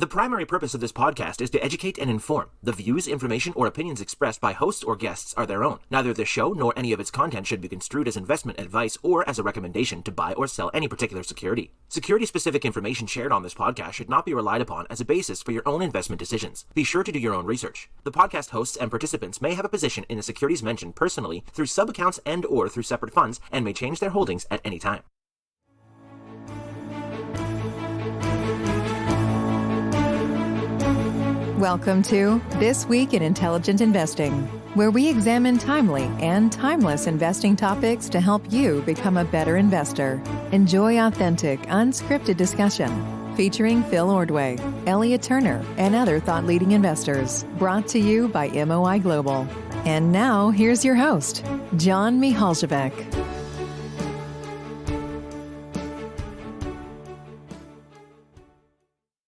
The primary purpose of this podcast is to educate and inform. The views, information, or opinions expressed by hosts or guests are their own. Neither the show nor any of its content should be construed as investment advice or as a recommendation to buy or sell any particular security. Security-specific information shared on this podcast should not be relied upon as a basis for your own investment decisions. Be sure to do your own research. The podcast hosts and participants may have a position in the securities mentioned personally through sub-accounts and or through separate funds and may change their holdings at any time. Welcome to This Week in Intelligent Investing, where we examine timely and timeless investing topics to help you become a better investor. Enjoy authentic, unscripted discussion featuring Phil Ordway, Elliot Turner, and other thought-leading investors, brought to you by MOI Global. And now, here's your host, John Mihaljevic.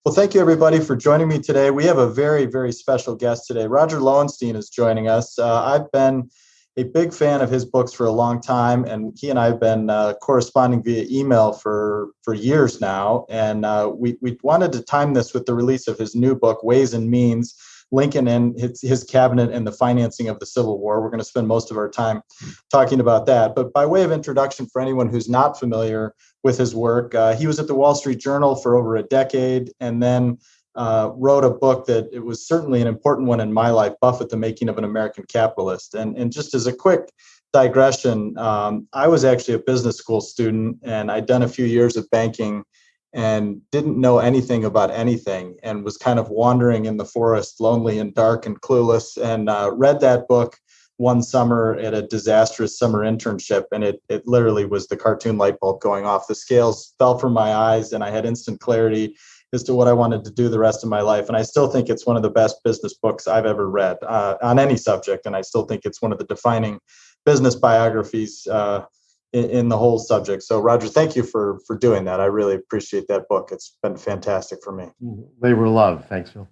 Well, thank you, everybody, for joining me today. We have a very, very special guest today. Roger Lowenstein is joining us. I've been a big fan of his books for a long time, and he and I have been corresponding via email for years now. And we wanted to time this with the release of his new book, Ways and Means, Lincoln and his cabinet and the financing of the Civil War. We're going to spend most of our time talking about that. But by way of introduction, for anyone who's not familiar with his work, he was at the Wall Street Journal for over a decade, and then wrote a book that it was certainly an important one in my life, Buffett, The Making of an American Capitalist. And just as a quick digression, I was actually a business school student, and I'd done a few years of banking and didn't know anything about anything and was kind of wandering in the forest, lonely and dark and clueless, and read that book one summer at a disastrous summer internship. And it literally was the cartoon light bulb going off. The scales fell from my eyes and I had instant clarity as to what I wanted to do the rest of my life. And I still think it's one of the best business books I've ever read on any subject. And I still think it's one of the defining business biographies in the whole subject. So Roger, thank you for doing that. I really appreciate that book. It's been fantastic for me. Labor of love. Thanks, Phil.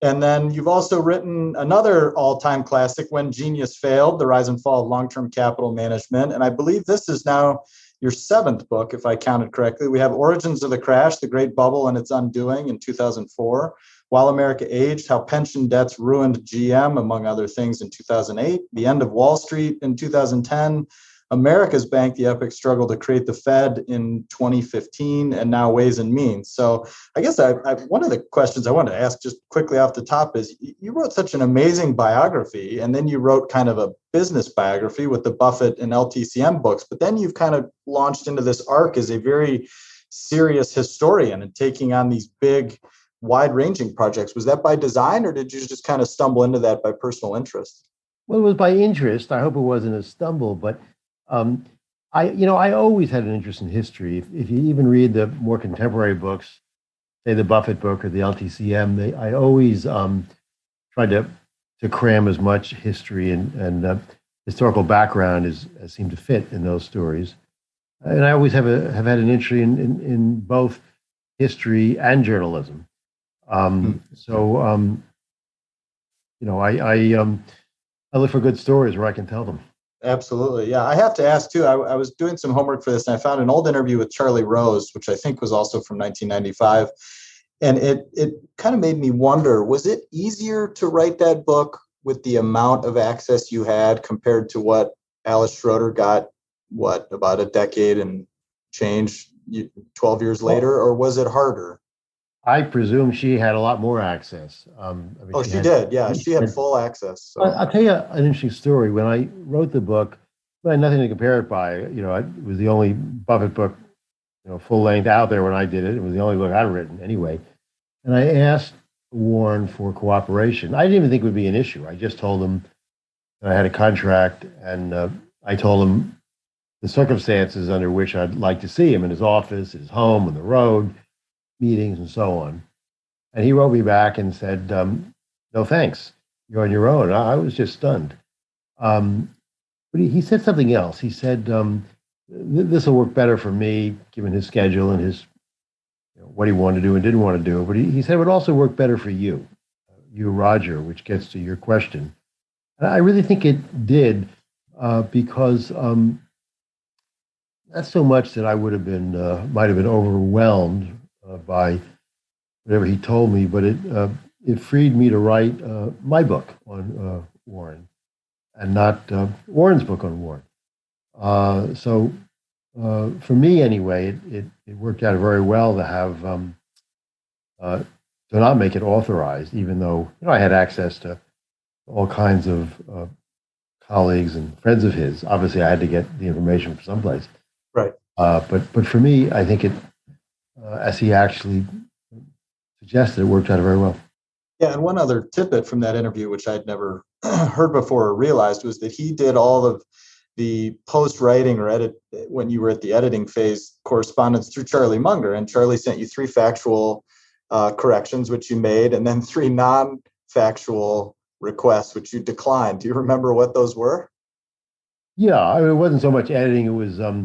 And then you've also written another all-time classic, When Genius Failed, The Rise and Fall of Long-Term Capital Management. And I believe this is now your seventh book, if I counted correctly. We have Origins of the Crash, The Great Bubble and Its Undoing in 2004, While America Aged, How Pension Debts Ruined GM, among other things, in 2008, The End of Wall Street in 2010, America's Bank, The Epic Struggle to Create the Fed in 2015, and now Ways and Means. So I guess one of the questions I wanted to ask just quickly off the top is, you wrote such an amazing biography, and then you wrote kind of a business biography with the Buffett and LTCM books, but then you've kind of launched into this arc as a very serious historian and taking on these big, wide-ranging projects. Was that by design, or did you just kind of stumble into that by personal interest? Well, it was by interest. I hope it wasn't a stumble, but I always had an interest in history. If you even read the more contemporary books, say the Buffett book or the LTCM, I always tried to cram as much history and historical background as seemed to fit in those stories. And I always have had an interest in both history and journalism. I look for good stories where I can tell them. Absolutely. Yeah. I have to ask too, I was doing some homework for this and I found an old interview with Charlie Rose, which I think was also from 1995. And it kind of made me wonder, was it easier to write that book with the amount of access you had compared to what Alice Schroeder got, about a decade and change 12 years later, or was it harder? I presume she had a lot more access. She did. Yeah, she had full access. So. I'll tell you an interesting story. When I wrote the book, I had nothing to compare it by. It was the only Buffett book, full length out there when I did it. It was the only book I'd written anyway. And I asked Warren for cooperation. I didn't even think it would be an issue. I just told him that I had a contract, and I told him the circumstances under which I'd like to see him in his office, his home, on the road, meetings, and so on. And he wrote me back and said, no, thanks. You're on your own. I was just stunned. But he said something else. He said, this will work better for me, given his schedule and his what he wanted to do and didn't want to do. But he said it would also work better for you, Roger, which gets to your question. And I really think it did, because not so much that I would have been, might have been overwhelmed by whatever he told me, but it freed me to write my book on Warren, and not Warren's book on Warren. So for me, anyway, it worked out very well to have to not make it authorized, even though I had access to all kinds of colleagues and friends of his. Obviously, I had to get the information from someplace. Right. But for me, I think it, as he actually suggested, it worked out very well. Yeah, and one other tidbit from that interview, which I'd never heard before or realized, was that he did all of the post-writing or edit when you were at the editing phase correspondence through Charlie Munger, and Charlie sent you 3 factual corrections, which you made, and then 3 non-factual requests, which you declined. Do you remember what those were? Yeah, I mean, it wasn't so much editing; it was to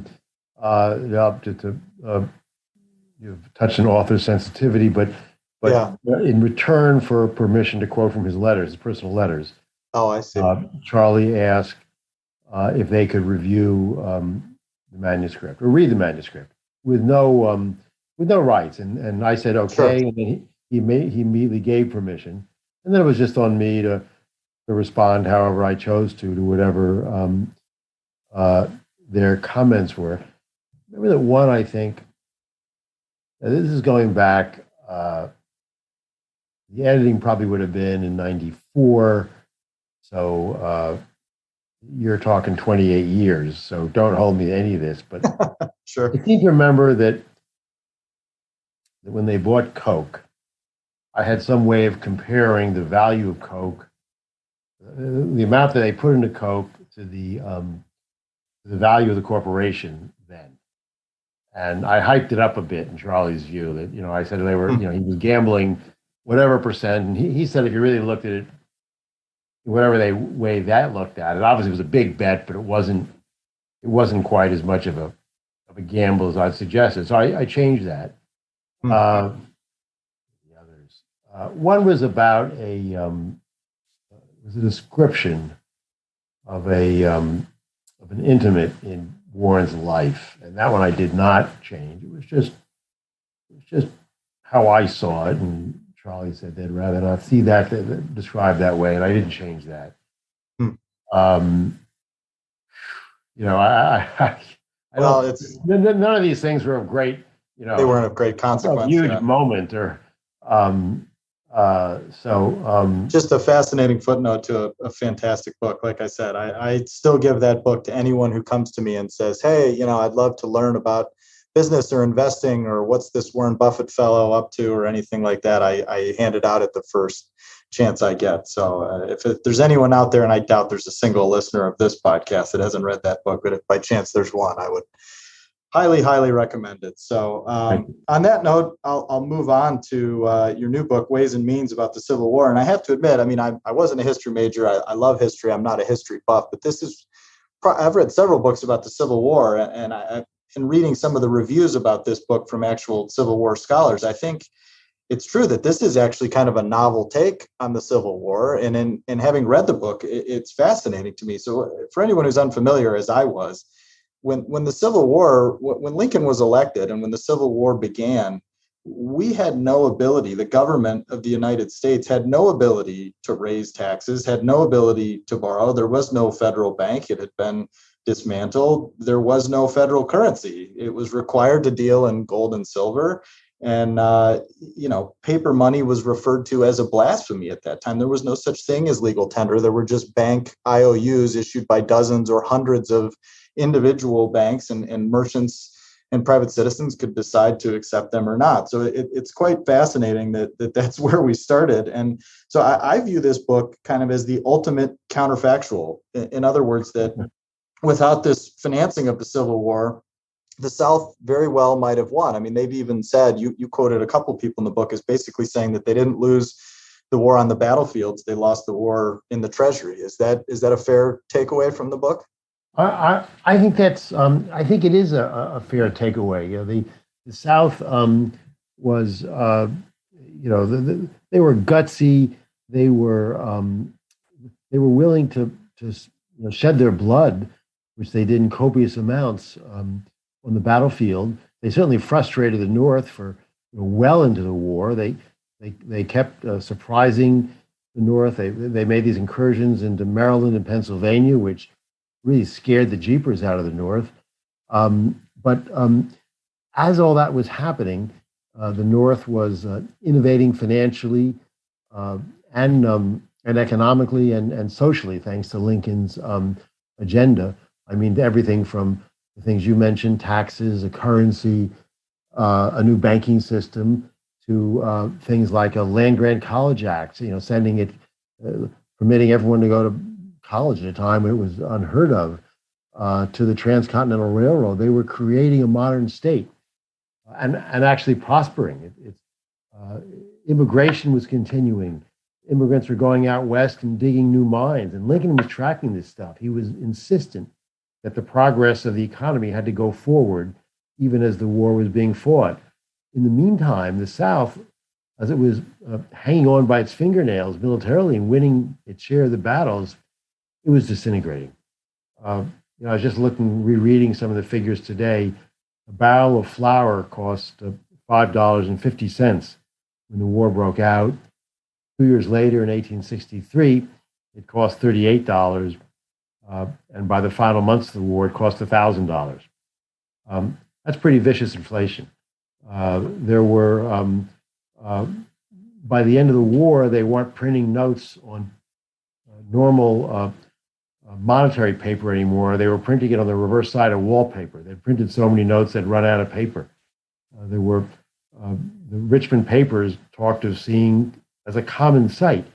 touch an author's sensitivity, but yeah. In return for permission to quote from his letters, his personal letters. Oh, I see. Charlie asked if they could review the manuscript or read the manuscript with no rights, and I said okay, sure. And then he immediately gave permission, and then it was just on me to respond however I chose to whatever their comments were. Remember that one, I think, this is going back, the editing probably would have been in 94, so you're talking 28 years, so don't hold me to any of this, but sure. I seem to remember that when they bought Coke, I had some way of comparing the value of Coke, the amount that they put into Coke, to the value of the corporation then. And I hyped it up a bit in Charlie's view that, I said they were, he was gambling whatever percent. And he said if you really looked at it, whatever way that looked at it, obviously it was a big bet, but it wasn't quite as much of a gamble as I'd suggested. So I changed that. The others. One was about a description of an intimate in Warren's life, and that one I did not change. It was just how I saw it, and Charlie said they'd rather not see that described that way, and I didn't change that. I none of these things were of great, they weren't of great consequence. A huge moment, or just a fascinating footnote to a fantastic book. Like I said, I still give that book to anyone who comes to me and says, hey, I'd love to learn about business or investing, or what's this Warren Buffett fellow up to, or anything like that. I hand it out at the first chance I get. So if there's anyone out there, and I doubt there's a single listener of this podcast that hasn't read that book, but if by chance there's one, I would highly, highly recommend it. So on that note, I'll move on to your new book, Ways and Means About the Civil War. And I have to admit, I wasn't a history major. I love history. I'm not a history buff, but I've read several books about the Civil War, and in reading some of the reviews about this book from actual Civil War scholars, I think it's true that this is actually kind of a novel take on the Civil War. And in having read the book, it's fascinating to me. So for anyone who's unfamiliar, as I was, when the Civil War, when Lincoln was elected and when the Civil War began, we had no ability, the government of the United States had no ability to raise taxes, had no ability to borrow. There was no federal bank. It had been dismantled. There was no federal currency. It was required to deal in gold and silver. And, paper money was referred to as a blasphemy at that time. There was no such thing as legal tender. There were just bank IOUs issued by dozens or hundreds of individual banks, and merchants and private citizens could decide to accept them or not. So it's quite fascinating that's where we started. And so I view this book kind of as the ultimate counterfactual. In other words, that without this financing of the Civil War, the South very well might have won. They've even said, you quoted a couple people in the book as basically saying that they didn't lose the war on the battlefields, they lost the war in the Treasury. Is that a fair takeaway from the book? I think that's. I think it is a fair takeaway. The South was, they were gutsy. They were willing to shed their blood, which they did in copious amounts on the battlefield. They certainly frustrated the North for well into the war. They They kept surprising the North. They made these incursions into Maryland and Pennsylvania, which really scared the jeepers out of the North. But as all that was happening, the North was innovating financially and economically and socially, thanks to Lincoln's agenda. I mean, everything from the things you mentioned, taxes, a currency, a new banking system, to things like a land grant college act, sending it, permitting everyone to go to college at a time when it was unheard of, to the Transcontinental Railroad. They were creating a modern state and actually prospering. Immigration was continuing. Immigrants were going out west and digging new mines, and Lincoln was tracking this stuff. He was insistent that the progress of the economy had to go forward, even as the war was being fought. In the meantime, the South, as it was hanging on by its fingernails militarily and winning its share of the battles, it was disintegrating. I was just rereading some of the figures today. A barrel of flour cost $5.50 when the war broke out. 2 years later, in 1863, it cost $38, and by the final months of the war, it cost $1,000. That's pretty vicious inflation. There were, by the end of the war, they weren't printing notes on normal monetary paper anymore. They were printing it on the reverse side of wallpaper. They printed so many notes they'd run out of paper. There were the Richmond papers talked of seeing as a common sight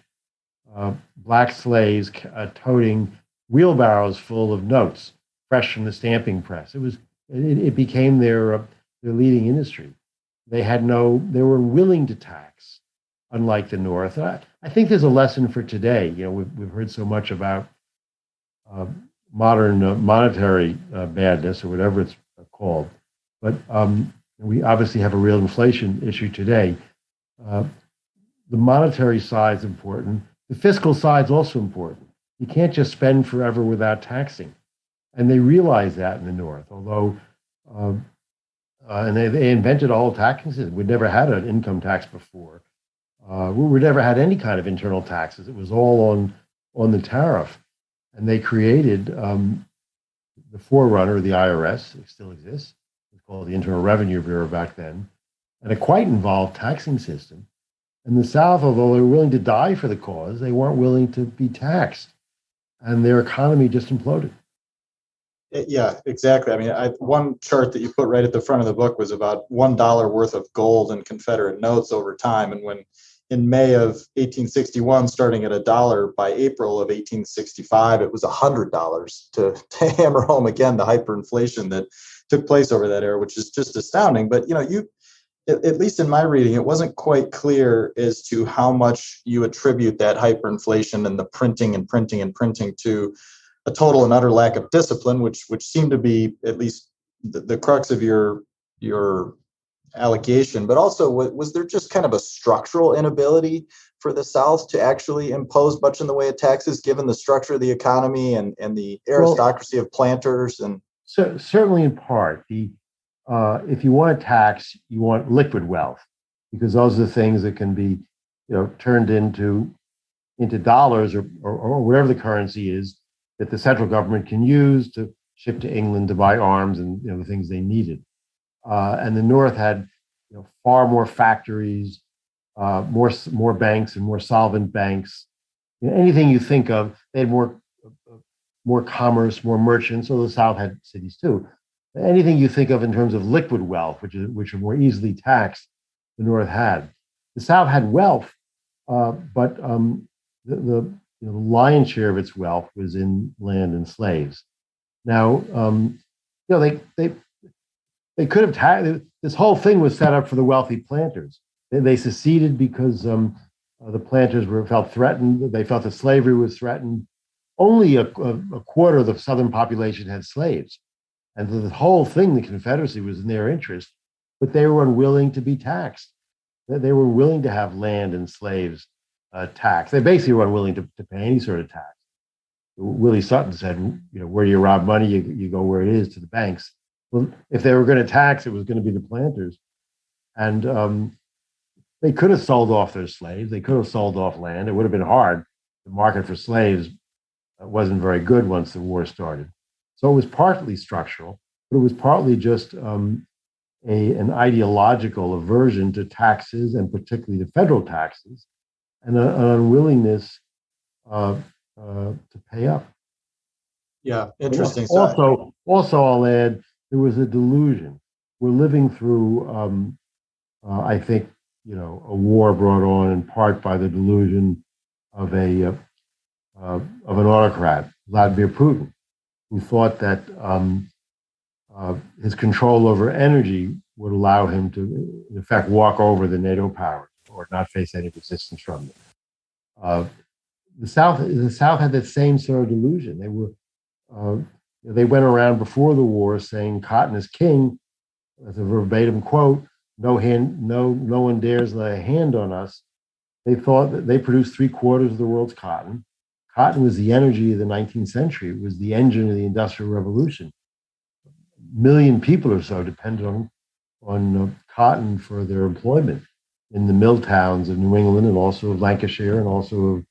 black slaves toting wheelbarrows full of notes, fresh from the stamping press. It became their leading industry. They were willing to tax, unlike the North. I think there's a lesson for today. We've heard so much about modern monetary badness, or whatever it's called, but we obviously have a real inflation issue today. The monetary side is important. The fiscal side is also important. You can't just spend forever without taxing, and they realize that in the North. Although, and they invented a whole taxing system. We'd never had an income tax before. We never had any kind of internal taxes. It was all on the tariff. And they created the forerunner of the IRS. It still exists. It's called the Internal Revenue Bureau back then, and a quite involved taxing system. And the South, although they were willing to die for the cause, they weren't willing to be taxed, and their economy just imploded. Yeah, exactly. I mean, one chart that you put right at the front of the book was about $1 worth of gold and Confederate notes over time, and when in May of 1861, starting at $1, by April of 1865, it was $100 to hammer home again the hyperinflation that took place over that era, which is just astounding. But at least in my reading, it wasn't quite clear as to how much you attribute that hyperinflation and the printing and printing and printing to a total and utter lack of discipline, which seemed to be at least the crux of your allegation. But also, was there just kind of a structural inability for the South to actually impose much in the way of taxes, given the structure of the economy and the aristocracy of planters? And certainly in part, if you want to tax, you want liquid wealth, because those are the things that can be turned into dollars or whatever the currency is that the central government can use to ship to England to buy arms and the things they needed. And the North had far more factories, more banks and more solvent banks. Anything you think of, they had more commerce, more merchants. So the South had cities too. Anything you think of in terms of liquid wealth, which are more easily taxed, the North had. The South had wealth, but the lion's share of its wealth was in land and slaves. Now, they could have taxed. This whole thing was set up for the wealthy planters. They seceded because the planters felt threatened. They felt that slavery was threatened. Only a quarter of the Southern population had slaves. And the whole thing, the Confederacy, was in their interest, but they were unwilling to be taxed. They were willing to have land and slaves taxed. They basically were unwilling to pay any sort of tax. Willie Sutton said, where you rob money, you go where it is, to the banks. Well, if they were going to tax, it was going to be the planters. And they could have sold off their slaves. They could have sold off land. It would have been hard. The market for slaves wasn't very good once the war started. So it was partly structural, but it was partly just an ideological aversion to taxes, and particularly the federal taxes, and an unwillingness to pay up. Yeah, interesting. Also, I'll add, there was a delusion. We're living through, I think, a war brought on in part by the delusion of an autocrat, Vladimir Putin, who thought that his control over energy would allow him to, in effect, walk over the NATO powers or not face any resistance from them. The South had that same sort of delusion. They went around before the war saying cotton is king, as a verbatim quote. No one dares lay a hand on us. They thought that they produced 3/4 of the world's cotton. Cotton was the energy of the 19th century. It was the engine of the Industrial Revolution. A million people or so depended on cotton for their employment in the mill towns of New England, and also of Lancashire, and also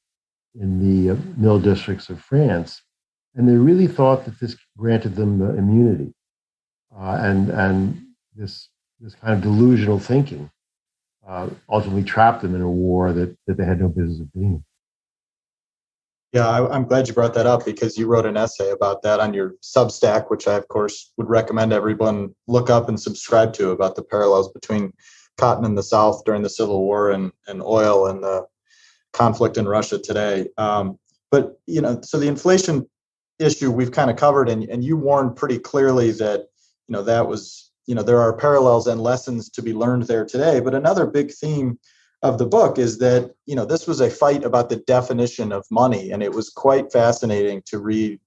in the mill districts of France. And they really thought that this granted them immunity, and this kind of delusional thinking ultimately trapped them in a war that they had no business of being in. Yeah, I'm glad you brought that up, because you wrote an essay about that on your Substack, which I, of course, would recommend everyone look up and subscribe to, about the parallels between cotton in the South during the Civil War and oil and the conflict in Russia today. But, so the inflation issue we've kind of covered, and you warned pretty clearly that, that was, there are parallels and lessons to be learned there today. But another big theme of the book is that, this was a fight about the definition of money. And it was quite fascinating to read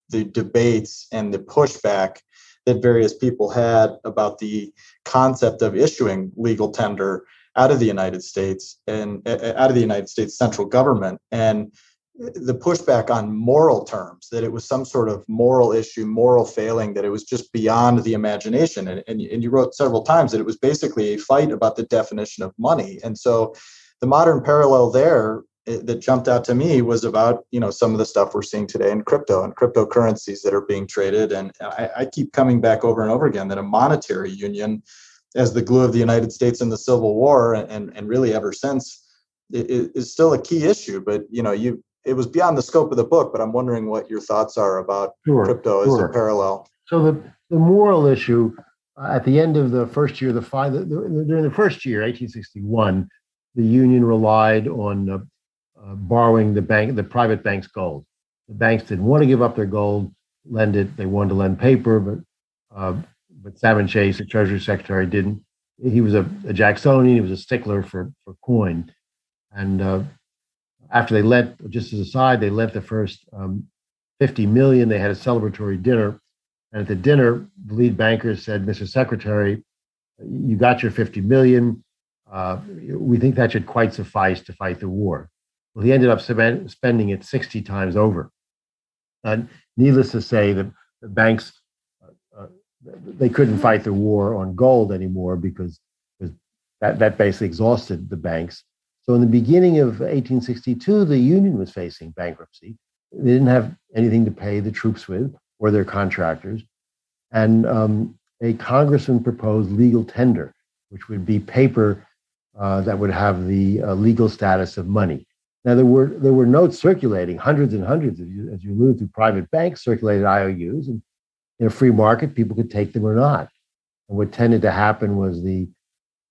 the debates and the pushback that various people had about the concept of issuing legal tender out of the United States and out of the United States central government, and the pushback on moral terms, that it was some sort of moral issue, moral failing, that it was just beyond the imagination. And you wrote several times that it was basically a fight about the definition of money. And so the modern parallel there that jumped out to me was about, some of the stuff we're seeing today in crypto and cryptocurrencies that are being traded. And I keep coming back over and over again that a monetary union, as the glue of the United States in the Civil War and really ever since, is still a key issue. But, it was beyond the scope of the book, but I'm wondering what your thoughts are about crypto as a parallel. So the moral issue, at the end of the first year, during the first year, 1861, the Union relied on borrowing the private bank's gold. The banks didn't want to give up their gold, lend it. They wanted to lend paper, but Salmon Chase, the Treasury Secretary, didn't. He was a Jacksonian. He was a stickler for coin, and after they lent, just as a side, they lent the first $50 million. They had a celebratory dinner. And at the dinner, the lead banker said, "Mr. Secretary, you got your $50 million. We think that should quite suffice to fight the war." Well, he ended up spending it 60 times over. And needless to say, the banks, they couldn't fight the war on gold anymore because that basically exhausted the banks. So in the beginning of 1862, the Union was facing bankruptcy. They didn't have anything to pay the troops with or their contractors. And a congressman proposed legal tender, which would be paper that would have the legal status of money. Now, there were notes circulating, hundreds and hundreds, as you alluded to. Private banks circulated IOUs, and in a free market, people could take them or not. And what tended to happen was the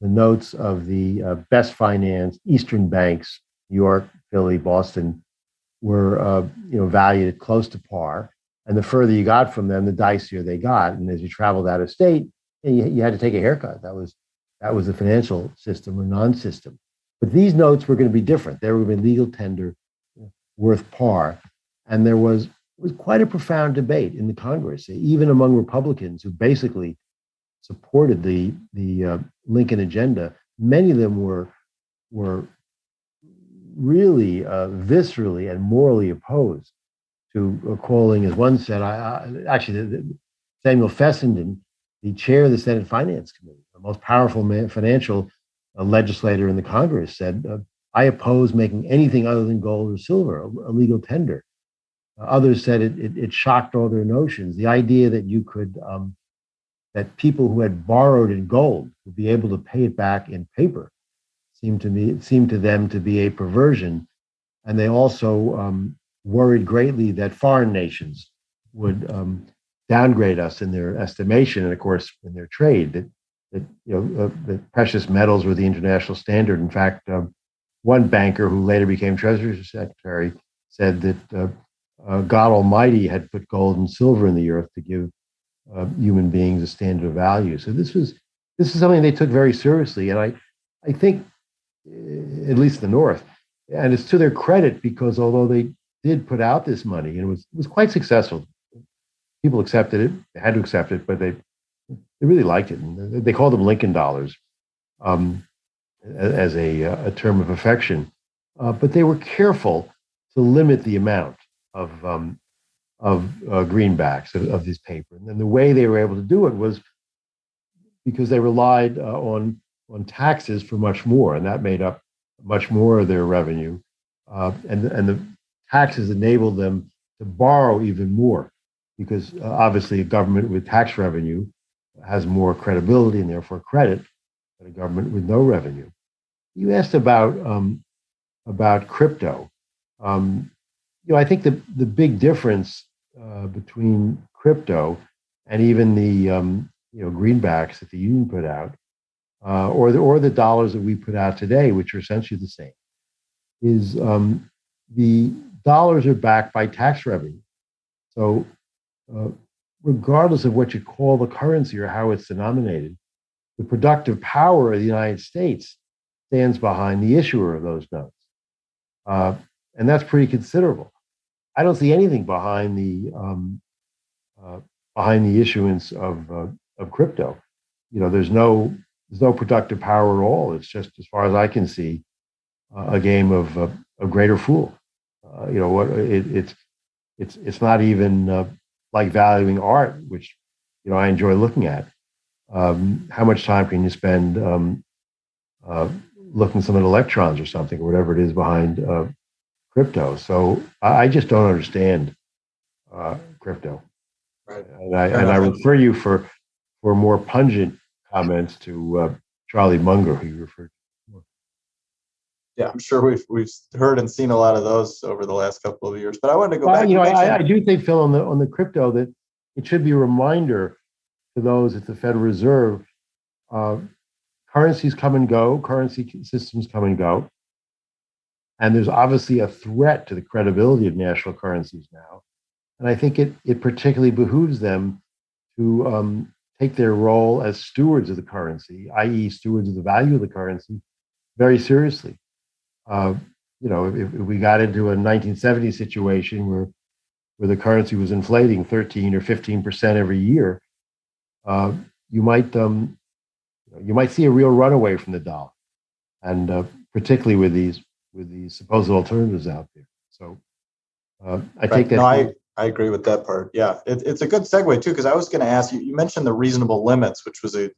notes of the best financed Eastern banks, New York, Philly, Boston, were valued at close to par. And the further you got from them, the dicier they got. And as you traveled out of state, you had to take a haircut. That was the financial system or non-system. But these notes were going to be different. They were going to be legal tender, worth par. And there was quite a profound debate in the Congress, even among Republicans who basically supported the Lincoln agenda. Many of them were really viscerally and morally opposed to calling, as one said, Samuel Fessenden, the chair of the Senate Finance Committee, the most powerful financial a legislator in the Congress said, I oppose making anything other than gold or silver a legal tender. Others said it shocked all their notions. The idea that you could, that people who had borrowed in gold would be able to pay it back in paper seemed to them to be a perversion. And they also worried greatly that foreign nations would downgrade us in their estimation and, of course, in their trade. That precious metals were the international standard. In fact, one banker who later became Treasury Secretary said that God Almighty had put gold and silver in the earth to give human beings a standard of value. So this is something they took very seriously, and I think, at least the North, and it's to their credit, because although they did put out this money and it was quite successful, people accepted it, they had to accept it, but they really liked it, and they called them Lincoln dollars as a term of affection, but they were careful to limit the amount of greenbacks of this paper. And then the way they were able to do it was because they relied on taxes for much more, and that made up much more of their revenue. And the taxes enabled them to borrow even more, because obviously a government with tax revenue has more credibility and therefore credit than a government with no revenue. You asked about crypto. I think the big difference between crypto and even the greenbacks that the union put out, or the dollars that we put out today, which are essentially the same, is the dollars are backed by tax revenue. So regardless of what you call the currency or how it's denominated, the productive power of the United States stands behind the issuer of those notes. And that's pretty considerable. I don't see anything behind the issuance of crypto. There's no productive power at all. It's just, as far as I can see, a game of greater fool. It's not even like valuing art, which I enjoy looking at. How much time can you spend looking at some of the electrons or something, or whatever it is behind crypto? So I just don't understand crypto. Right. And I refer you for more pungent comments to Charlie Munger, who you referred to. Yeah, I'm sure we've heard and seen a lot of those over the last couple of years. But I wanted to go back. I do think, Phil, on the crypto, that it should be a reminder to those at the Federal Reserve. Currencies come and go, currency systems come and go. And there's obviously a threat to the credibility of national currencies now. And I think it particularly behooves them to take their role as stewards of the currency, i.e. stewards of the value of the currency, very seriously. If we got into a 1970 situation where the currency was inflating 13 or 15% every year, you might see a real runaway from the dollar, and particularly with these supposed alternatives out there. So I take that. No, I agree with that part. Yeah, it's a good segue too, because I was going to ask you. You mentioned the reasonable limits, which was a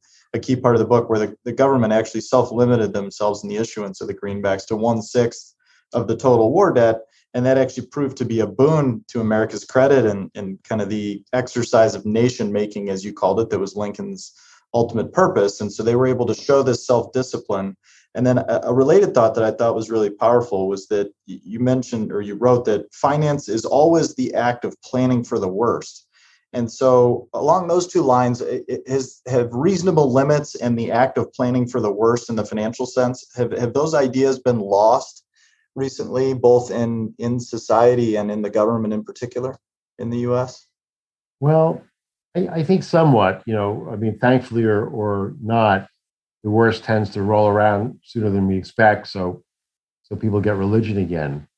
key part of the book, where the government actually self-limited themselves in the issuance of the greenbacks to 1/6 of the total war debt. And that actually proved to be a boon to America's credit and kind of the exercise of nation making, as you called it, that was Lincoln's ultimate purpose. And so they were able to show this self-discipline. And then a related thought that I thought was really powerful was that you mentioned, or you wrote, that finance is always the act of planning for the worst. And so along those two lines, have reasonable limits and the act of planning for the worst in the financial sense, have those ideas been lost recently, both in society and in the government in particular in the U.S.? Well, I think somewhat. Thankfully or not, the worst tends to roll around sooner than we expect. So people get religion again.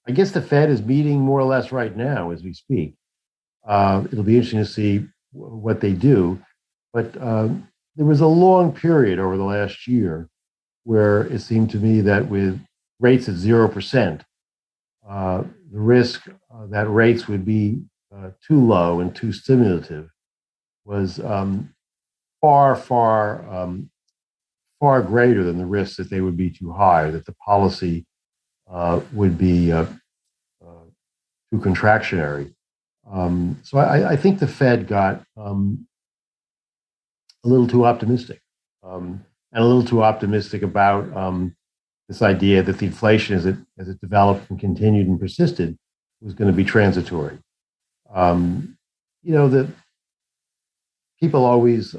I guess the Fed is meeting more or less right now as we speak. It'll be interesting to see what they do. But there was a long period over the last year where it seemed to me that with rates at 0%, the risk that rates would be too low and too stimulative was far greater than the risks that they would be too high, that the policy would be too contractionary. So I think the Fed got a little too optimistic, and a little too optimistic about this idea that the inflation, as it developed and continued and persisted, was going to be transitory. That people always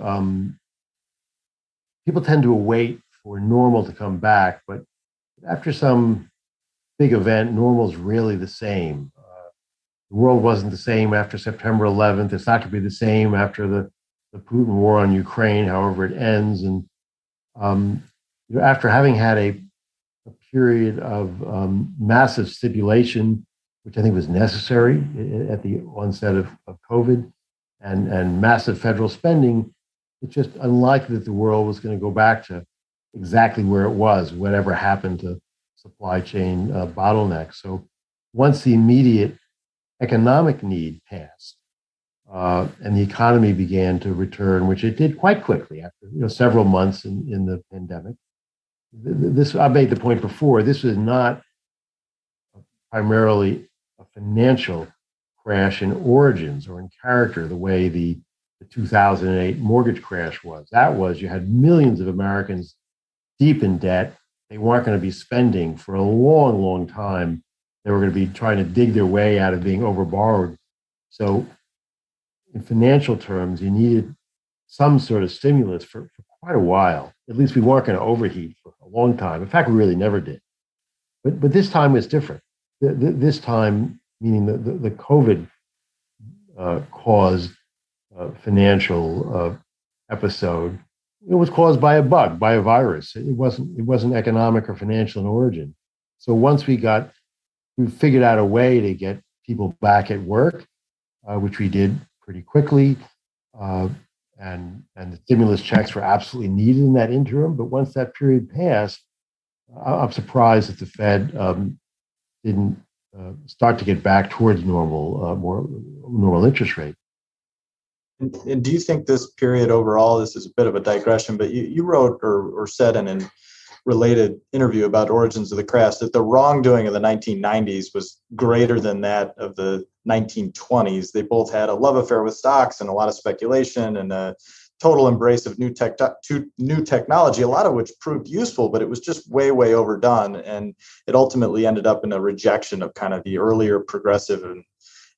people tend to wait for normal to come back, but after some big event, normal is really the same. The world wasn't the same after September 11th. It's not going to be the same after the Putin war on Ukraine, however it ends. And after having had a period of massive stipulation, which I think was necessary at the onset of COVID, and massive federal spending, it's just unlikely that the world was going to go back to exactly where it was, whatever happened to supply chain bottlenecks. So once the immediate economic need passed, and the economy began to return, which it did quite quickly after several months in the pandemic. I made the point before, this was not primarily a financial crash in origins or in character the way the 2008 mortgage crash was. That was, you had millions of Americans deep in debt. They weren't going to be spending for a long, long time. They were going to be trying to dig their way out of being overborrowed. So in financial terms, you needed some sort of stimulus for quite a while. At least we weren't going to overheat for a long time. In fact, we really never did. But this time was different. This time, meaning the COVID caused financial episode, it was caused by a bug, by a virus. It wasn't economic or financial in origin. So once we figured out a way to get people back at work, which we did pretty quickly, and the stimulus checks were absolutely needed in that interim. But once that period passed, I'm surprised that the Fed didn't start to get back towards more normal interest rate. And do you think this period overall, this is a bit of a digression, but you wrote or said in a related interview about Origins of the Crash that the wrongdoing of the 1990s was greater than that of the 1920s. They both had a love affair with stocks and a lot of speculation and a total embrace of new technology, a lot of which proved useful, but it was just way, way overdone. And it ultimately ended up in a rejection of kind of the earlier progressive and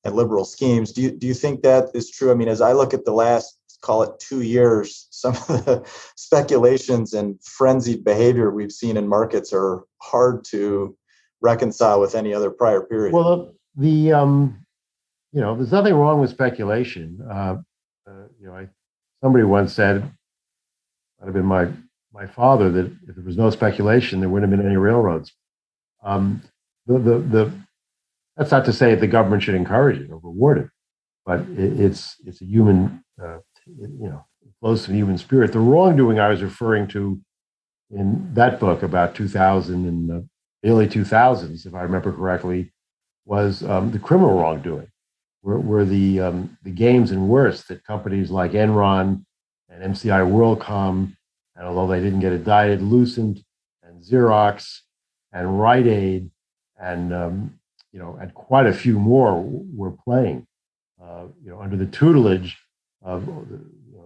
liberal schemes. Do you think that is true? I mean, as I look at the last, call it 2 years, some of the speculations and frenzied behavior we've seen in markets are hard to reconcile with any other prior period. Well, there's nothing wrong with speculation. Somebody once said, might have been my father, that if there was no speculation, there wouldn't have been any railroads. That's not to say that the government should encourage it or reward it, but it's a human, it flows from the human spirit. The wrongdoing I was referring to in that book about 2000 and the early 2000s, if I remember correctly, was the criminal wrongdoing, were the games and worse that companies like Enron and MCI WorldCom, and although they didn't get indicted, Lucent and Xerox and Rite Aid and quite a few more were playing, under the tutelage of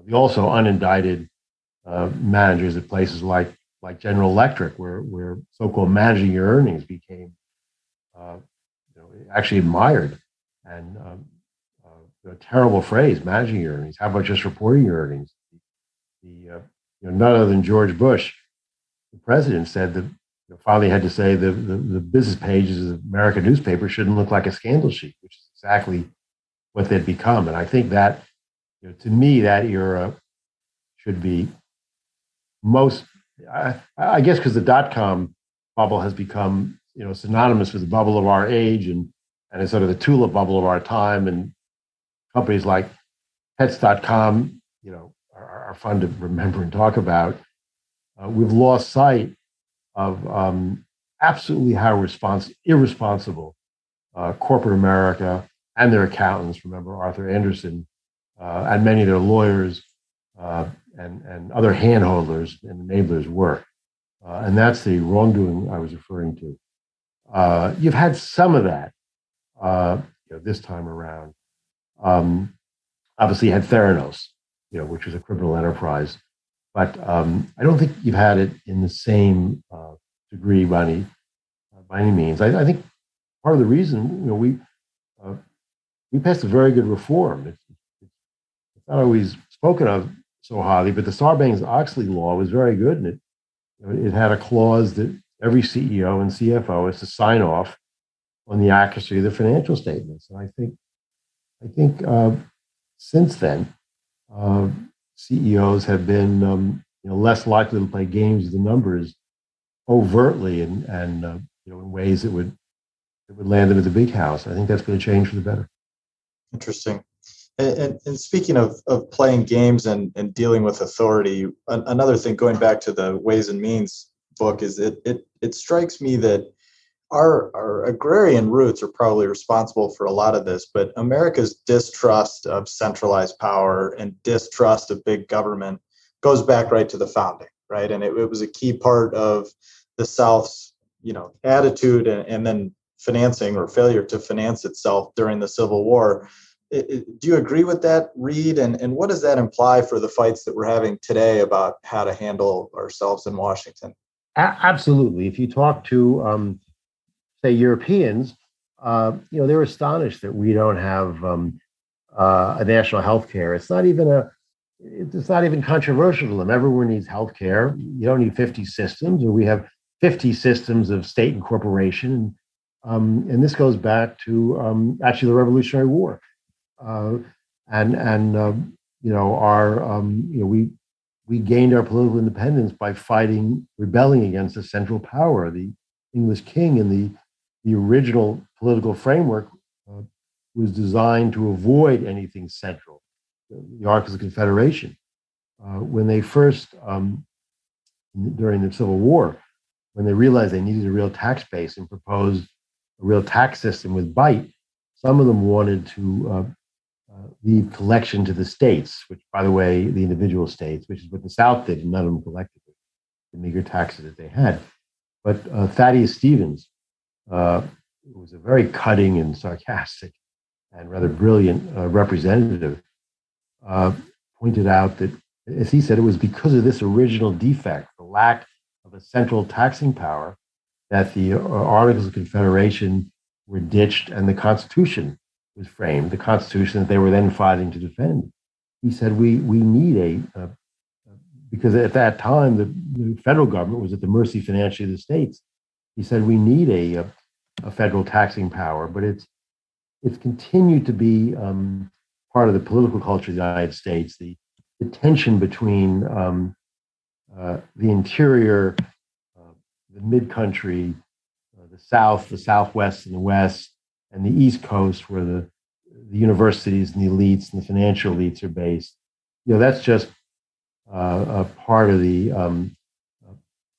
the also unindicted managers at places like General Electric, where so-called managing your earnings became actually admired, and a terrible phrase, managing your earnings. How about just reporting your earnings? None other than George Bush, the president, said that finally had to say the business pages of American newspapers shouldn't look like a scandal sheet, which is exactly what they'd become. And I think that, to me, that era should be most, I guess, because the dot-com bubble has become, synonymous with the bubble of our age, and it's sort of the tulip bubble of our time. And companies like Pets.com, are fun to remember and talk about. We've lost sight of absolutely how irresponsible corporate America and their accountants, remember Arthur Andersen, and many of their lawyers, and other handholders and enablers were. And that's the wrongdoing I was referring to. You've had some of that this time around. Obviously, you had Theranos, which was a criminal enterprise. But I don't think you've had it in the same degree by any means. I think part of the reason, we passed a very good reform. It's not always spoken of so highly, but the Sarbanes-Oxley law was very good, and it had a clause that every CEO and CFO is to sign off on the accuracy of the financial statements. And I think since then, CEOs have been less likely to play games with the numbers overtly and in ways that would land them at the big house. I think that's going to change for the better. Interesting. And speaking of playing games and dealing with authority, another thing, going back to the Ways and Means book, is it strikes me that our agrarian roots are probably responsible for a lot of this, but America's distrust of centralized power and distrust of big government goes back right to the founding, right? And it was a key part of the South's, attitude and then financing or failure to finance itself during the Civil War. Do you agree with that, Reed? And what does that imply for the fights that we're having today about how to handle ourselves in Washington? Absolutely. If you talk to, say, Europeans, they're astonished that we don't have a national health care. It's not even controversial to them. Everyone needs health care. You don't need 50 systems, or we have 50 systems of state and corporation. And this goes back to actually the Revolutionary War. We gained our political independence by rebelling against the central power, the English king, and the original political framework was designed to avoid anything central, the Articles of Confederation. When they first, during the Civil War, when they realized they needed a real tax base and proposed a real tax system with bite, some of them wanted to leave collection to the states, which, by the way, the individual states, which is what the South did, and none of them collected the meager taxes that they had. But Thaddeus Stevens, who was a very cutting and sarcastic and rather brilliant representative, pointed out that, as he said, it was because of this original defect, the lack of a central taxing power, that the Articles of Confederation were ditched and the Constitution was framed, the Constitution that they were then fighting to defend. He said, we need because at that time, the federal government was at the mercy financially of the states. He said, we need a federal taxing power, but it's continued to be part of the political culture of the United States, the tension between the interior, the mid-country, the South, the Southwest, and the West, and the East Coast, where the universities and the elites and the financial elites are based. That's just a part of the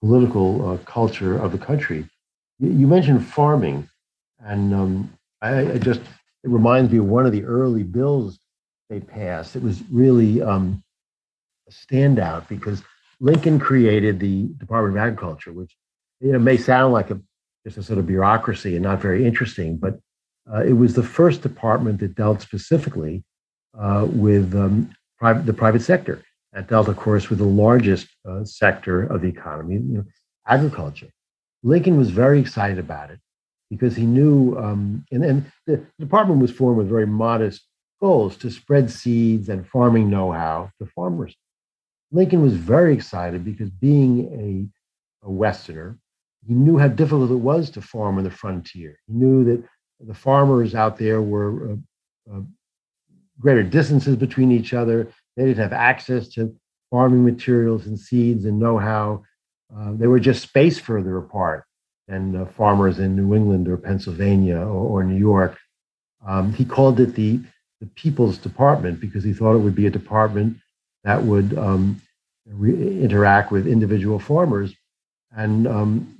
political culture of the country. You mentioned farming, and it reminds me of one of the early bills they passed. It was really a standout because Lincoln created the Department of Agriculture, which may sound like just a sort of bureaucracy and not very interesting, but it was the first department that dealt specifically with the private sector. That dealt, of course, with the largest sector of the economy, agriculture. Lincoln was very excited about it because he knew, and the department was formed with very modest goals to spread seeds and farming know-how to farmers. Lincoln was very excited because, being a Westerner, he knew how difficult it was to farm on the frontier. He knew that the farmers out there were greater distances between each other. They didn't have access to farming materials and seeds and know-how. They were just spaced further apart than farmers in New England or Pennsylvania or New York. He called it the People's Department because he thought it would be a department that would interact with individual farmers and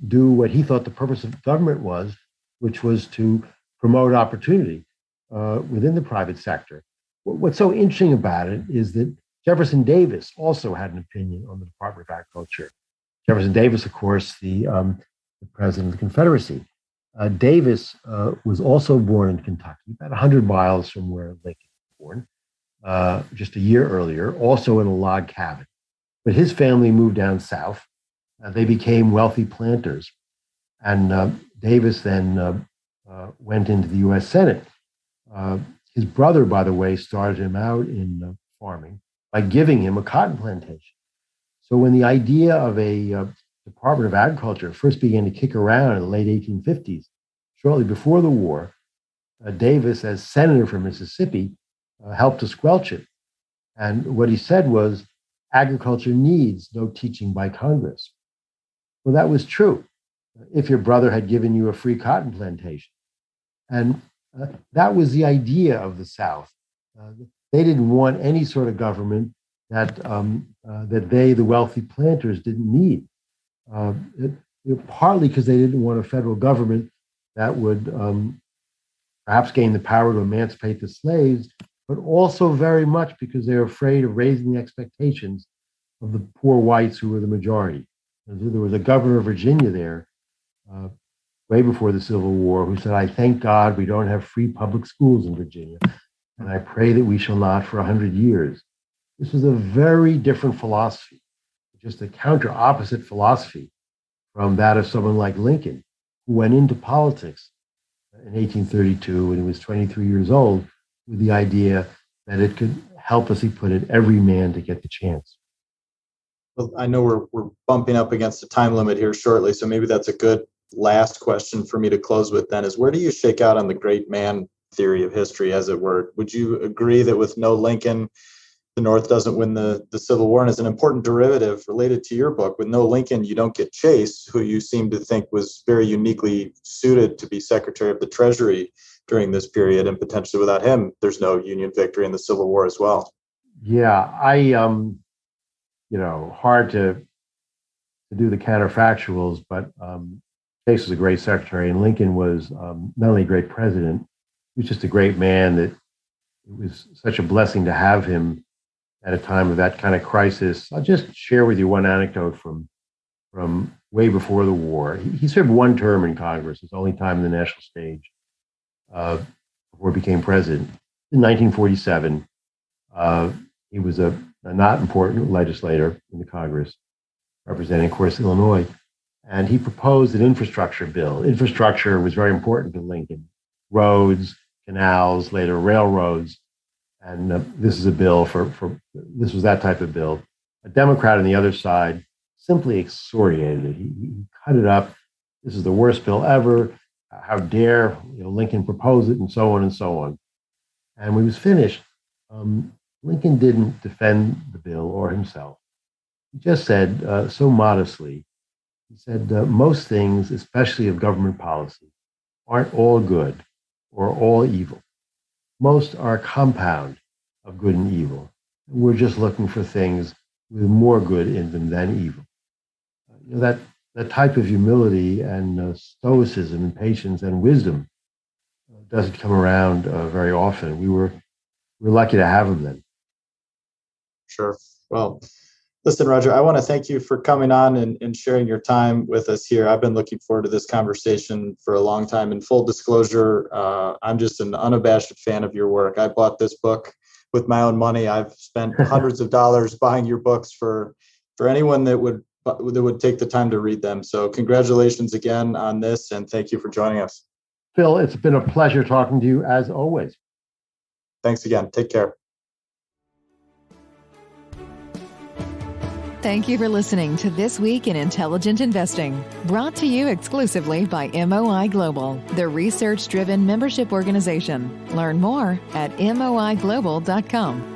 do what he thought the purpose of government was, which was to promote opportunity within the private sector. What's so interesting about it is that Jefferson Davis also had an opinion on the Department of Agriculture. Jefferson Davis, of course, the president of the Confederacy. Davis was also born in Kentucky, about 100 miles from where Lincoln was born, just a year earlier, also in a log cabin. But his family moved down south. They became wealthy planters. And Davis then went into the U.S. Senate. His brother, by the way, started him out in farming by giving him a cotton plantation. So when the idea of a Department of Agriculture first began to kick around in the late 1850s, shortly before the war, Davis, as senator from Mississippi, helped to squelch it. And what he said was, agriculture needs no teaching by Congress. Well, that was true if your brother had given you a free cotton plantation. And that was the idea of the South. They didn't want any sort of government that they, the wealthy planters, didn't need. Partly because they didn't want a federal government that would perhaps gain the power to emancipate the slaves, but also very much because they were afraid of raising the expectations of the poor whites who were the majority. There was a governor of Virginia there, way before the Civil War, who said, "I thank God we don't have free public schools in Virginia, and I pray that we shall not for 100 years." This was a very different philosophy, just a counter-opposite philosophy from that of someone like Lincoln, who went into politics in 1832 when he was 23 years old with the idea that it could help, as he put it, every man to get the chance. Well, I know we're bumping up against the time limit here shortly, so maybe that's a good last question for me to close with then is, where do you shake out on the great man theory of history, as it were? Would you agree that with no Lincoln, the North doesn't win the Civil War? And as an important derivative related to your book, with no Lincoln, you don't get Chase, who you seem to think was very uniquely suited to be Secretary of the Treasury during this period, and potentially without him, there's no Union victory in the Civil War as well. Yeah, hard to do the counterfactuals, but Chase was a great secretary, and Lincoln was not only a great president, he was just a great man. That it was such a blessing to have him at a time of that kind of crisis. I'll just share with you one anecdote from way before the war. He served one term in Congress, his only time in the national stage, before he became president. In 1947, he was a not important legislator in the Congress, representing, of course, Illinois. And he proposed an infrastructure bill. Infrastructure was very important to Lincoln. Roads, canals, later railroads. And this is a bill this was that type of bill. A Democrat on the other side simply excoriated it. He cut it up. This is the worst bill ever. How dare Lincoln propose it, and so on and so on. And when he was finished, Lincoln didn't defend the bill or himself. He just said, so modestly, he said, most things, especially of government policy, aren't all good or all evil. Most are a compound of good and evil. We're just looking for things with more good in them than evil. That type of humility and stoicism and patience and wisdom doesn't come around very often. We're lucky to have him then. Sure. Well, listen, Roger, I want to thank you for coming on and sharing your time with us here. I've been looking forward to this conversation for a long time. In full disclosure, I'm just an unabashed fan of your work. I bought this book with my own money. I've spent hundreds of dollars buying your books for anyone that would take the time to read them. So congratulations again on this, and thank you for joining us. Phil, it's been a pleasure talking to you as always. Thanks again. Take care. Thank you for listening to This Week in Intelligent Investing, brought to you exclusively by MOI Global, the research-driven membership organization. Learn more at moiglobal.com.